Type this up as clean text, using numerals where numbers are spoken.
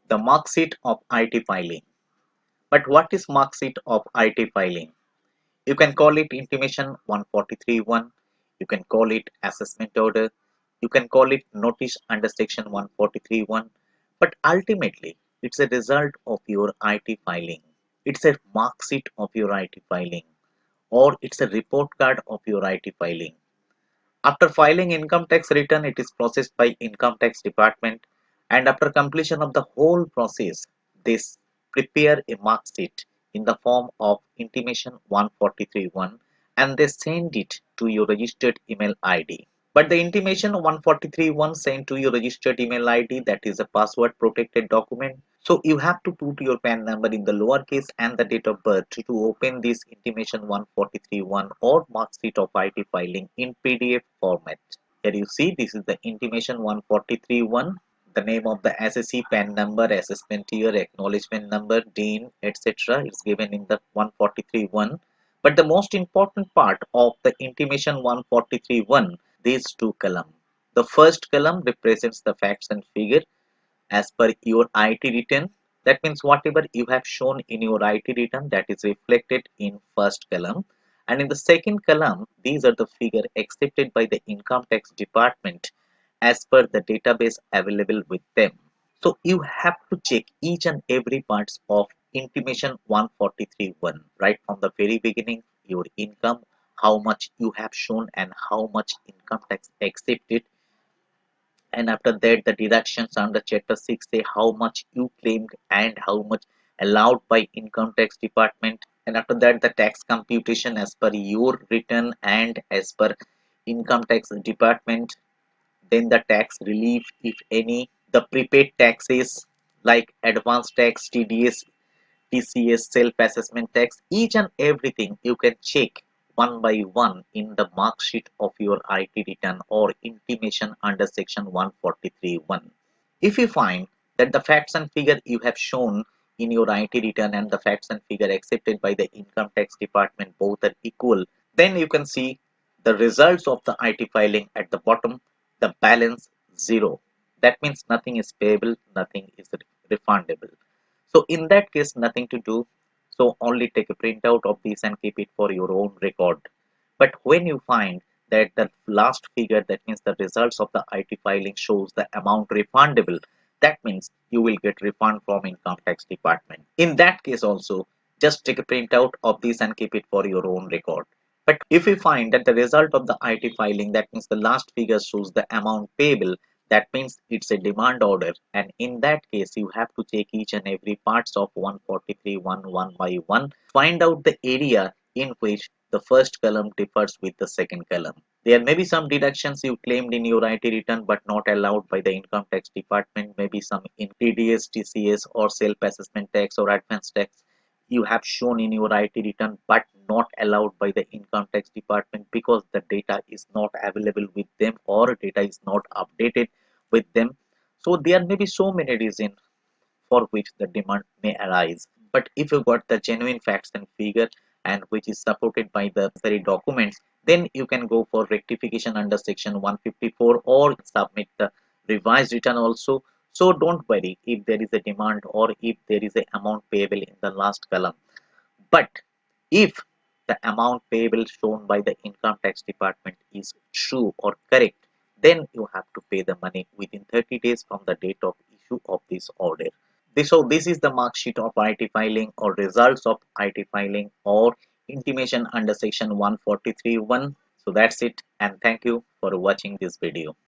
The mark sheet of IT filing. But what is mark sheet of IT filing? You can call it intimation 143.1, you can call it assessment order, you can call it notice under section 143.1, but ultimately it's a result of your IT filing. It's a mark sheet of your IT filing, or it's a report card of your IT filing. After filing income tax return, it is processed by income tax department, and after completion of the whole process, they prepare a mark sheet in the form of intimation 143.1 and they send it to your registered email ID. But the intimation 143.1 sent to your registered email ID, that is a password protected document. So you have to put your PAN number in the lowercase and the date of birth to open this intimation 143.1 or mark sheet of IT filing in PDF format. Here you see this is the intimation 143.1, the name of the assessee, PAN number, assessment year, acknowledgement number, dean, etc. is given in the 143.1. But the most important part of the intimation 143.1, these two columns. The first column represents the facts and figure as per your IT return. That means whatever you have shown in your IT return, that is reflected in first column. And in the second column, these are the figure accepted by the income tax department as per the database available with them. So you have to check each and every parts of intimation 143.1 right from the very beginning, your income, how much you have shown and how much income tax accepted, and after that the deductions under chapter 6 say how much you claimed and how much allowed by income tax department, and after that the tax computation as per your return and as per income tax department, then the tax relief if any, the prepaid taxes like advance tax, TDS, TCS, self-assessment tax, each and everything you can check one by one in the mark sheet of your IT return or intimation under section 143.1. If you find that the facts and figure you have shown in your IT return and the facts and figure accepted by the income tax department both are equal, then you can see the results of the IT filing at the bottom, the balance 0. That means nothing is payable, nothing is refundable. So in that case, nothing to do. So only take a printout of this and keep it for your own record. But when you find that the last figure, that means the results of the IT filing shows the amount refundable, that means you will get refund from income tax department. In that case also, just take a printout of this and keep it for your own record. But if you find that the result of the IT filing, that means the last figure shows the amount payable, that means it's a demand order, and in that case you have to take each and every parts of 143.1 one by one, find out the area in which the first column differs with the second column. There may be some deductions you claimed in your IT return but not allowed by the income tax department, maybe some in TDS, TCS or self-assessment tax or advance tax you have shown in your IT return but not allowed by the income tax department because the data is not available with them or data is not updated with them. So there may be so many reasons for which the demand may arise. But if you got the genuine facts and figure and which is supported by the necessary documents, then you can go for rectification under section 154 or submit the revised return also. So don't worry if there is a demand or if there is a amount payable in the last column. But if the amount payable shown by the income tax department is true or correct, then you have to pay the money within 30 days from the date of issue of this order. So this is the mark sheet of IT filing or results of IT filing or intimation under section 143.1. So that's it, and thank you for watching this video.